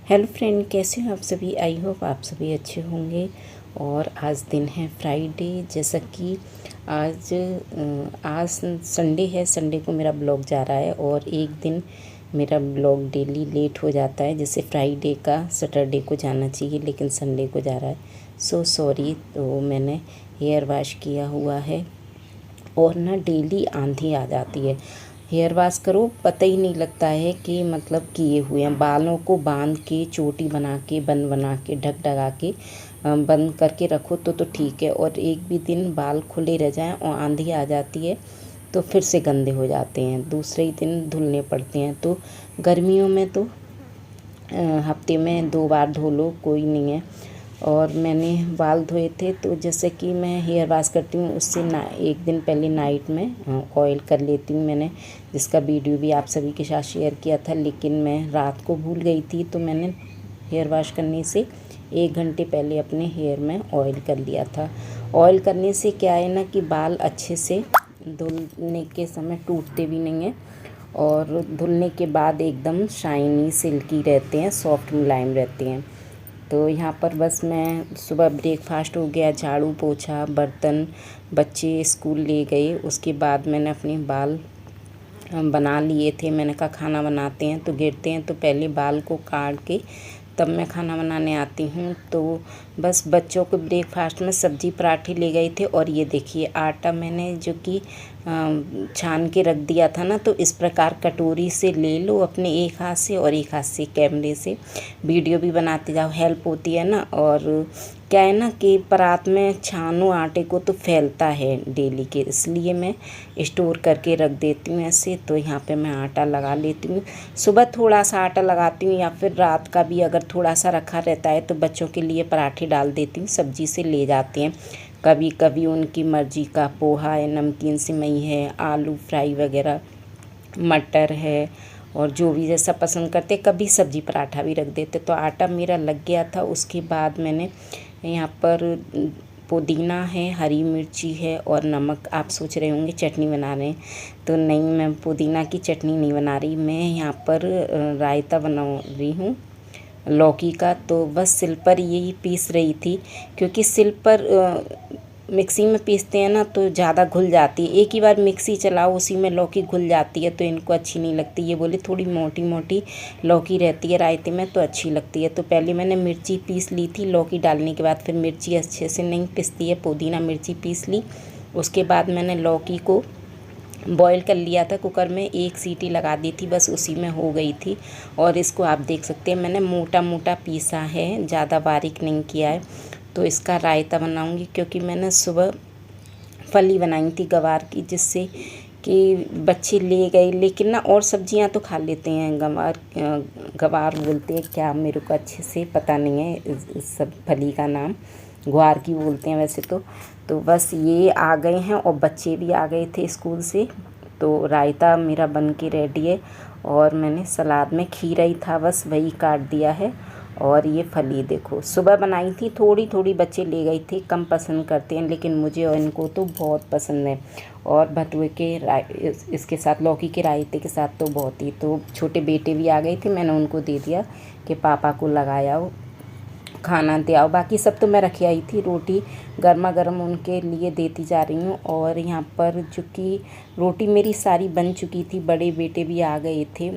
Hello friend, कैसे हो आप सभी। आई होप आप सभी अच्छे होंगे। और आज दिन है फ्राइडे। जैसा कि आज संडे है। संडे को मेरा ब्लॉग जा रहा है और एक दिन मेरा ब्लॉग डेली लेट हो जाता है। जैसे फ्राइडे का सैटरडे को जाना चाहिए लेकिन संडे को जा रहा है। So sorry. तो मैंने हेयर वॉश किया हुआ है और ना डेली आंधी आ जाती है। हेयर वॉश करो पता ही नहीं लगता है कि मतलब किए हुए हैं। बालों को बांध के चोटी बना के बन बना के ढक ढका के बंद करके रखो तो ठीक है। और एक भी दिन बाल खुले रह जाएं और आंधी आ जाती है तो फिर से गंदे हो जाते हैं, दूसरे ही दिन धुलने पड़ते हैं। तो गर्मियों में तो हफ्ते में 2 बार धो लो, कोई नहीं है। और मैंने बाल धोए थे तो जैसे कि मैं हेयर वॉश करती हूँ उससे ना एक दिन पहले नाइट में ऑयल कर लेती हूँ। मैंने जिसका वीडियो भी आप सभी के साथ शेयर किया था, लेकिन मैं रात को भूल गई थी तो मैंने हेयर वॉश करने से 1 घंटे पहले अपने हेयर में ऑयल कर लिया था। ऑयल करने से क्या है ना कि बाल अच्छे से धुलने के समय टूटते भी नहीं हैं और धुलने के बाद एकदम शाइनी सिल्की रहते हैं, सॉफ्ट मुलायम रहते हैं। तो यहाँ पर बस मैं सुबह ब्रेकफास्ट हो गया, झाड़ू पोछा, बर्तन, बच्चे स्कूल ले गए। उसके बाद मैंने अपने बाल बना लिए थे। मैंने कहा खाना बनाते हैं तो गिरते हैं तो पहले बाल को काट के तब मैं खाना बनाने आती हूँ। तो बस बच्चों को ब्रेकफास्ट में सब्जी पराठे ले गए थे। और ये देखिए आटा मैंने जो कि छान के रख दिया था ना, तो इस प्रकार कटोरी से ले लो अपने एक हाथ से और एक हाथ से कैमरे से वीडियो भी बनाते जाओ, हेल्प होती है ना। और क्या है ना कि परात में छानो आटे को तो फैलता है डेली के, इसलिए मैं स्टोर करके रख देती हूँ ऐसे। तो यहाँ पे मैं आटा लगा लेती हूँ। सुबह थोड़ा सा आटा लगाती हूँ या फिर रात का भी अगर थोड़ा सा रखा रहता है तो बच्चों के लिए पराठे डाल देती हूँ, सब्जी से ले जाते हैं। कभी कभी उनकी मर्ज़ी का पोहा है, नमकीन सिवई है, आलू फ्राई वगैरह, मटर है और जो भी जैसा पसंद करते, कभी सब्जी पराठा भी रख देते। तो आटा मेरा लग गया था। उसके बाद मैंने यहाँ पर पुदीना है, हरी मिर्ची है और नमक। आप सोच रहे होंगे चटनी बना रहे हैं, तो नहीं, मैं पुदीना की चटनी नहीं बना रही। मैं यहाँ पर रायता बना रही हूँ लौकी का। तो बस सिल पर यही पीस रही थी, क्योंकि सिल पर मिक्सी में पीसते हैं ना तो ज़्यादा घुल जाती है। एक ही बार मिक्सी चलाओ उसी में लौकी घुल जाती है तो इनको अच्छी नहीं लगती। ये बोले थोड़ी मोटी मोटी लौकी रहती है रायते में तो अच्छी लगती है। तो पहले मैंने मिर्ची पीस ली थी लौकी डालने के बाद, फिर मिर्ची अच्छे से नहीं पिसती है, पुदीना मिर्ची पीस ली। उसके बाद मैंने लौकी को बॉईल कर लिया था कुकर में, 1 सीटी लगा दी थी, बस उसी में हो गई थी। और इसको आप देख सकते हैं मैंने मोटा मोटा पीसा है, ज़्यादा बारीक नहीं किया है। तो इसका रायता बनाऊंगी, क्योंकि मैंने सुबह फली बनाई थी गवार की, जिससे कि बच्चे ले गए। लेकिन ना और सब्जियां तो खा लेते हैं, गवार बोलते हैं क्या, मेरे को अच्छे से पता नहीं है इस सब फली का नाम, ग्वार की बोलते हैं वैसे तो बस ये आ गए हैं और बच्चे भी आ गए थे स्कूल से। तो रायता मेरा बन के रेडी है। और मैंने सलाद में खीरा ही था, बस वही काट दिया है। और ये फली देखो सुबह बनाई थी, थोड़ी थोड़ी बच्चे ले गई थी, कम पसंद करते हैं, लेकिन मुझे और इनको तो बहुत पसंद है। और भटुए के इसके साथ लौकी के रायते के साथ तो बहुत ही। तो छोटे बेटे भी आ गए थे, मैंने उनको दे दिया कि पापा को लगाया खाना दे आओ। बाकी सब तो मैं रखी आई थी, रोटी गर्मा गर्म उनके लिए देती जा रही हूँ। और यहाँ पर चूँकि रोटी मेरी सारी बन चुकी थी, बड़े बेटे भी आ गए थे,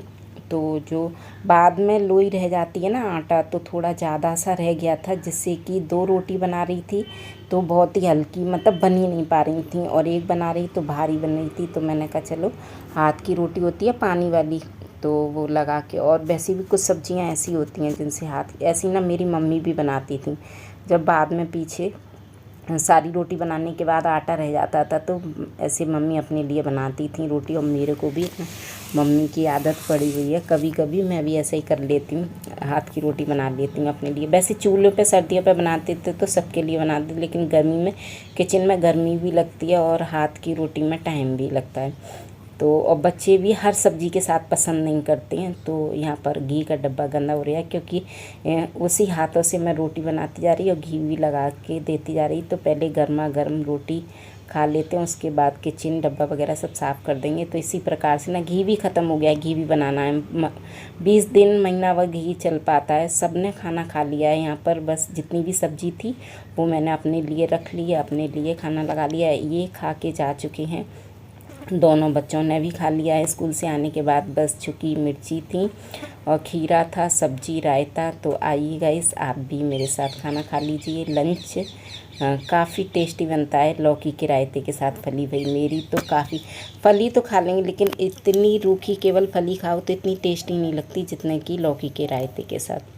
तो जो बाद में लोई रह जाती है ना आटा, तो थोड़ा ज़्यादा सा रह गया था, जिससे कि 2 रोटी बना रही थी तो बहुत ही हल्की, मतलब बन ही नहीं पा रही थी, और एक बना रही तो भारी बन रही थी। तो मैंने कहा चलो हाथ की रोटी होती है पानी वाली, तो वो लगा के। और वैसे भी कुछ सब्जियां ऐसी होती हैं जिनसे हाथ, ऐसी ना मेरी मम्मी भी बनाती थी। जब बाद में पीछे सारी रोटी बनाने के बाद आटा रह जाता था तो ऐसे मम्मी अपने लिए बनाती थी रोटी, और मेरे को भी मम्मी की आदत पड़ी हुई है। कभी कभी मैं भी ऐसे ही कर लेती हूँ, हाथ की रोटी बना लेती हूँ अपने लिए। वैसे चूल्हे पे सर्दियों पे बनाते थे तो सबके लिए बनाते, लेकिन गर्मी में किचन में गर्मी भी लगती है और हाथ की रोटी में टाइम भी लगता है। तो और बच्चे भी हर सब्ज़ी के साथ पसंद नहीं करते हैं। तो यहाँ पर घी का डब्बा गंदा हो रहा है, क्योंकि उसी हाथों से मैं रोटी बनाती जा रही और घी भी लगा के देती जा रही। तो पहले गर्मा गर्म रोटी खा लेते हैं, उसके बाद किचन डब्बा वगैरह सब साफ़ कर देंगे। तो इसी प्रकार से ना घी भी ख़त्म हो गया है, घी भी बनाना है। 20 दिन महीना वह घी चल पाता है। सब ने खाना खा लिया है यहाँ पर, बस जितनी भी सब्जी थी वो मैंने अपने लिए रख ली है, अपने लिए खाना लगा लिया है। ये खा के जा चुके हैं, दोनों बच्चों ने भी खा लिया है स्कूल से आने के बाद। बस चुकी मिर्ची थी और खीरा था, सब्जी, रायता। तो आइए गाइस, आप भी मेरे साथ खाना खा लीजिए। लंच काफ़ी टेस्टी बनता है लौकी के रायते के साथ फली। भाई मेरी तो काफ़ी फली तो खा लेंगे, लेकिन इतनी रूखी केवल फली खाओ तो इतनी टेस्टी नहीं लगती जितने कि लौकी के रायते के साथ।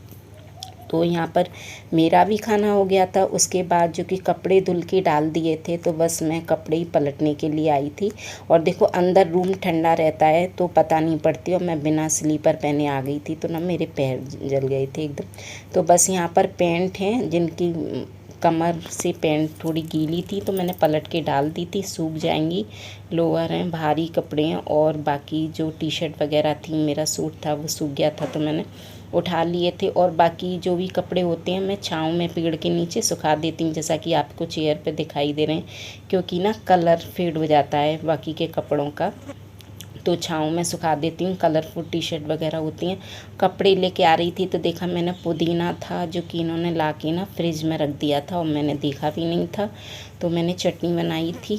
तो यहाँ पर मेरा भी खाना हो गया था। उसके बाद जो कि कपड़े धुल के डाल दिए थे, तो बस मैं कपड़े ही पलटने के लिए आई थी। और देखो अंदर रूम ठंडा रहता है तो पता नहीं पड़ती, और मैं बिना स्लीपर पहने आ गई थी तो ना मेरे पैर जल गए थे एकदम। तो बस यहाँ पर पैंट हैं जिनकी कमर से पैंट थोड़ी गीली थी तो मैंने पलट के डाल दी थी, सूख जाएंगी। लोअर हैं, भारी कपड़े हैं, और बाकी जो टी शर्ट वगैरह थी, मेरा सूट था वो सूख गया था तो मैंने उठा लिए थे। और बाकी जो भी कपड़े होते हैं मैं छाँव में पेड़ के नीचे सुखा देती हूँ, जैसा कि आपको चेयर पे दिखाई दे रहे हैं, क्योंकि ना कलर फेड हो जाता है बाकी के कपड़ों का। तो छाँव में सुखा देती हूँ। कलरफुल टी शर्ट वगैरह होती हैं। कपड़े लेके आ रही थी तो देखा मैंने पुदीना था जो कि इन्होंने ला के ना फ्रिज में रख दिया था और मैंने देखा भी नहीं था। तो मैंने चटनी बनाई थी,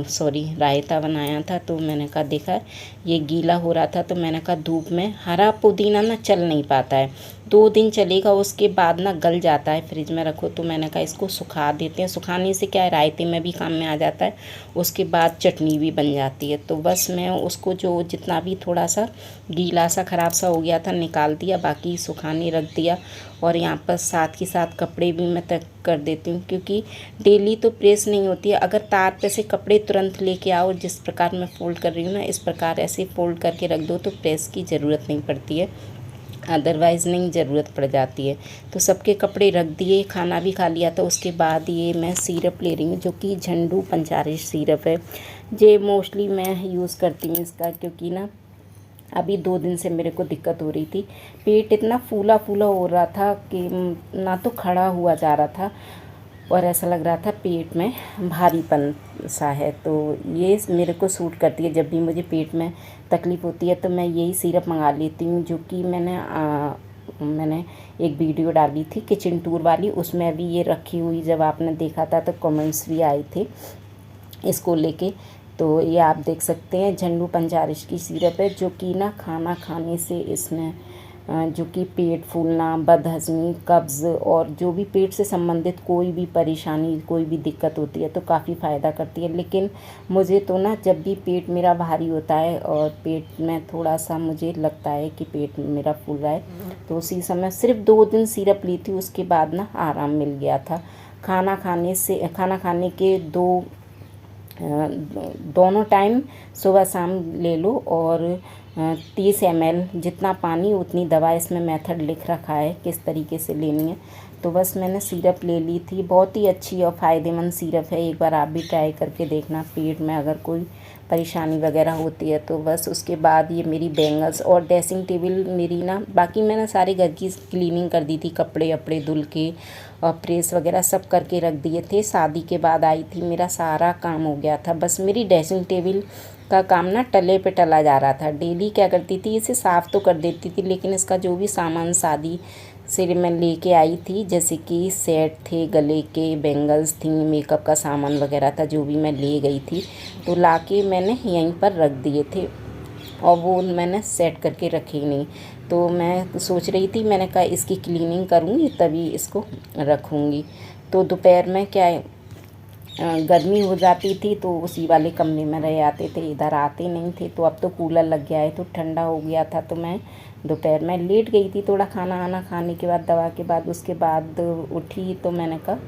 सॉरी रायता बनाया था। तो मैंने कहा देखा ये गीला हो रहा था, तो मैंने कहा धूप में हरा पुदीना ना चल नहीं पाता है, 2 दिन चलेगा उसके बाद ना गल जाता है फ्रिज में रखो। तो मैंने कहा इसको सुखा देते हैं, सुखाने से क्या है रायते में भी काम में आ जाता है, उसके बाद चटनी भी बन जाती है। तो बस मैं उसको जो जितना भी थोड़ा सा गीला सा ख़राब सा हो गया था निकाल दिया, बाकी सुखाने रख दिया। और यहाँ पर साथ के साथ कपड़े भी मैं तक कर देती हूँ, क्योंकि डेली तो प्रेस नहीं होती है। अगर तार पे से कपड़े तुरंत लेके आओ, जिस प्रकार मैं फ़ोल्ड कर रही हूँ ना, इस प्रकार ऐसे फ़ोल्ड करके रख दो तो प्रेस की ज़रूरत नहीं पड़ती है, अदरवाइज़ नहीं ज़रूरत पड़ जाती है। तो सबके कपड़े रख दिए, खाना भी खा लिया था। उसके बाद ये मैं सिरप ले रही हूँ जो कि झंडू पंचारिश सिरप है। ये मोस्टली मैं यूज़ करती हूँ इसका, क्योंकि ना अभी 2 दिन से मेरे को दिक्कत हो रही थी। पेट इतना फूला फूला हो रहा था कि ना तो खड़ा हुआ जा रहा था, और ऐसा लग रहा था पेट में भारीपन सा है। तो ये मेरे को सूट करती है। जब भी मुझे पेट में तकलीफ़ होती है तो मैं यही सिरप मंगा लेती हूँ, जो कि मैंने एक वीडियो डाली थी किचन टूर वाली, उसमें भी ये रखी हुई जब आपने देखा था तो कमेंट्स भी आए थे इसको लेके। तो ये आप देख सकते हैं झंडू पंचारिश की सिरप है, जो कि ना खाना खाने से इसमें जो कि पेट फूलना, बदहज़मी, कब्ज़ और जो भी पेट से संबंधित कोई भी परेशानी, कोई भी दिक्कत होती है तो काफ़ी फ़ायदा करती है। लेकिन मुझे तो ना जब भी पेट मेरा भारी होता है और पेट में थोड़ा सा मुझे लगता है कि पेट मेरा फूल रहा है, तो उसी समय सिर्फ 2 दिन सिरप ली थी, उसके बाद ना आराम मिल गया था। खाना खाने के दोनों टाइम सुबह शाम ले लो, और 30 ml जितना पानी उतनी दवा, इसमें मेथड लिख रखा है किस तरीके से लेनी है। तो बस मैंने सिरप ले ली थी। बहुत ही अच्छी और फ़ायदेमंद सिरप है, एक बार आप भी ट्राई करके देखना पेट में अगर कोई परेशानी वगैरह होती है तो। बस उसके बाद ये मेरी बैंगल्स और ड्रेसिंग टेबल मेरी ना, बाकी मैंने सारे घर की क्लीनिंग कर दी थी, कपड़े वपड़े धुल के और प्रेस वगैरह सब करके रख दिए थे। शादी के बाद आई थी, मेरा सारा काम हो गया था। बस मेरी ड्रेसिंग टेबल का काम ना टले पे टला जा रहा था। डेली क्या करती थी, इसे साफ़ तो कर देती थी, लेकिन इसका जो भी सामान शादी से मैं लेके आई थी, जैसे कि सेट थे, गले के बैंगल्स थी, मेकअप का सामान वगैरह था, जो भी मैं ले गई थी तो लाके मैंने यहीं पर रख दिए थे, और वो मैंने सेट करके रखे ही नहीं। तो मैं सोच रही थी, मैंने कहा इसकी क्लीनिंग करूँगी तभी इसको रखूँगी। तो दोपहर में क्या है, गर्मी हो जाती थी तो उसी वाले कमरे में रह आते थे, इधर आते नहीं थे। तो अब तो कूलर लग गया है तो ठंडा हो गया था, तो मैं दोपहर में लेट गई थी थोड़ा खाना आना खाने के बाद, दवा के बाद। उसके बाद उठी तो मैंने कहा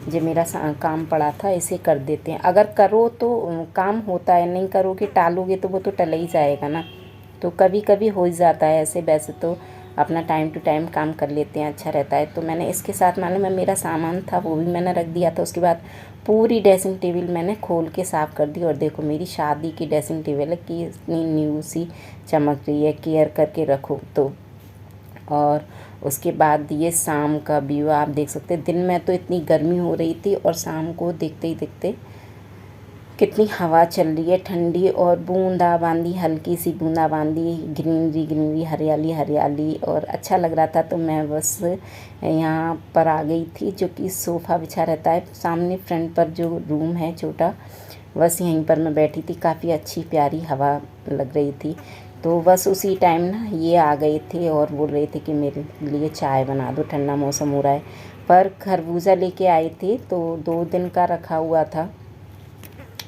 जो मेरा काम पड़ा था इसे कर देते हैं। अगर करो तो काम होता है, नहीं करोगे टालोगे तो वो तो टल ही जाएगा ना। तो कभी कभी हो ही जाता है ऐसे, वैसे तो अपना टाइम टू टाइम काम कर लेते हैं, अच्छा रहता है। तो मैंने इसके साथ मालूम है मेरा सामान था वो भी मैंने रख दिया था। उसके बाद पूरी ड्रेसिंग टेबल मैंने खोल के साफ़ कर दी, और देखो मेरी शादी की ड्रेसिंग टेबल है कि इतनी न्यू सी चमक रही है, केयर करके रखो तो। और उसके बाद ये शाम का व्यू आप देख सकते हैं। दिन में तो इतनी गर्मी हो रही थी, और शाम को देखते ही देखते कितनी हवा चल रही है ठंडी, और बूंदाबांदी, हल्की सी बूंदाबांदी, ग्रीनरी ग्रीनरी, हरियाली हरियाली, और अच्छा लग रहा था। तो मैं बस यहाँ पर आ गई थी, जो कि सोफ़ा बिछा रहता है सामने फ्रंट पर जो रूम है छोटा, बस यहीं पर मैं बैठी थी। काफ़ी अच्छी प्यारी हवा लग रही थी। तो बस उसी टाइम ना ये आ गए थे और बोल रहे थे कि मेरे लिए चाय बना दो, ठंडा मौसम हो रहा है। पर खरबूजा लेके आए थे, तो 2 दिन का रखा हुआ था।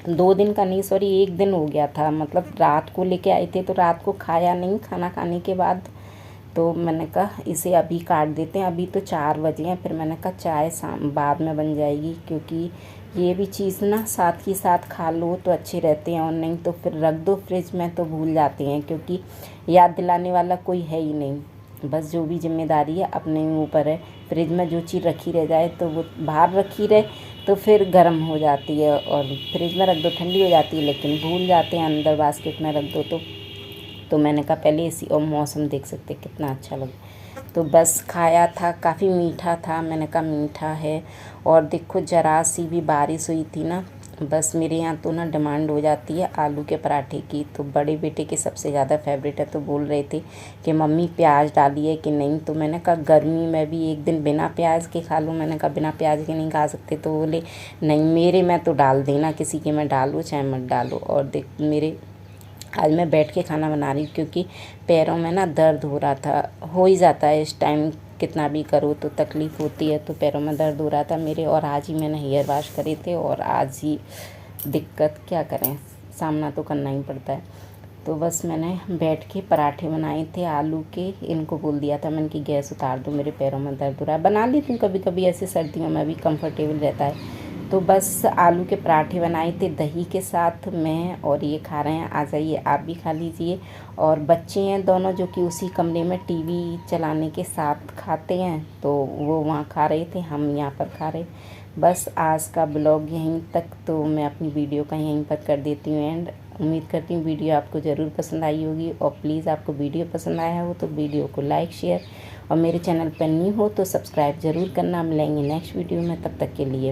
2 दिन का नहीं, सॉरी 1 दिन हो गया था। मतलब रात को लेके आए थे, तो रात को खाया नहीं, खाना खाने के बाद तो मैंने कहा इसे अभी काट देते हैं। अभी तो 4 बजे हैं। फिर मैंने कहा चाय बाद में बन जाएगी, क्योंकि ये भी चीज़ ना साथ ही साथ खा लो तो अच्छे रहते हैं, और नहीं तो फिर रख दो फ्रिज में तो भूल जाते हैं, क्योंकि याद दिलाने वाला कोई है ही नहीं। बस जो भी जिम्मेदारी है अपने ऊपर है। फ्रिज में जो चीज़ रखी रह जाए तो वो बाहर रखी रहे तो फिर गर्म हो जाती है, और फ्रिज में रख दो ठंडी हो जाती है, लेकिन भूल जाते हैं अंदर बास्केट में रख दो। तो मैंने कहा पहले इसी, और मौसम देख सकते कितना अच्छा लगा। तो बस खाया था, काफ़ी मीठा था। मैंने कहा मीठा है, और देखो ज़रा सी भी बारिश हुई थी ना, बस मेरे यहाँ तो ना डिमांड हो जाती है आलू के पराठे की। तो बड़े बेटे के सबसे ज़्यादा फेवरेट है, तो बोल रहे थे कि मम्मी प्याज डाली है कि नहीं। तो मैंने कहा गर्मी में भी एक दिन बिना प्याज के खा लूँ। मैंने कहा बिना प्याज के नहीं खा सकते। तो बोले नहीं, मेरे में तो डाल देना, किसी के में डालो चाहे मत डालो। और देख मेरे आज मैं बैठ के खाना बना रही हूँ, क्योंकि पैरों में ना दर्द हो रहा था, हो ही जाता है इस टाइम, कितना भी करो तो तकलीफ़ होती है। तो पैरों में दर्द हो रहा था मेरे, और आज ही मैंने हेयर वाश करे थे, और आज ही दिक्कत, क्या करें, सामना तो करना ही पड़ता है। तो बस मैंने बैठ के पराठे बनाए थे आलू के। इनको बोल दिया था मैंने कि गैस उतार दो, मेरे पैरों में दर्द हो रहा है। बना लेती हूँ कभी कभी ऐसे, सर्दियों में भी कंफर्टेबल रहता है। तो बस आलू के पराठे बनाए थे दही के साथ में, और ये खा रहे हैं। आ जाइए आप भी खा लीजिए। और बच्चे हैं दोनों जो कि उसी कमरे में टीवी चलाने के साथ खाते हैं, तो वो वहाँ खा रहे थे, हम यहाँ पर खा रहे। बस आज का ब्लॉग यहीं तक, तो मैं अपनी वीडियो का यहीं पर कर देती हूँ एंड। उम्मीद करती हूँ वीडियो आपको ज़रूर पसंद आई होगी, और प्लीज़ आपको वीडियो पसंद आया हो तो वीडियो को लाइक शेयर, और मेरे चैनल पर न्यू हो तो सब्सक्राइब ज़रूर करना। मिलेंगे नेक्स्ट वीडियो में, तब तक के लिए।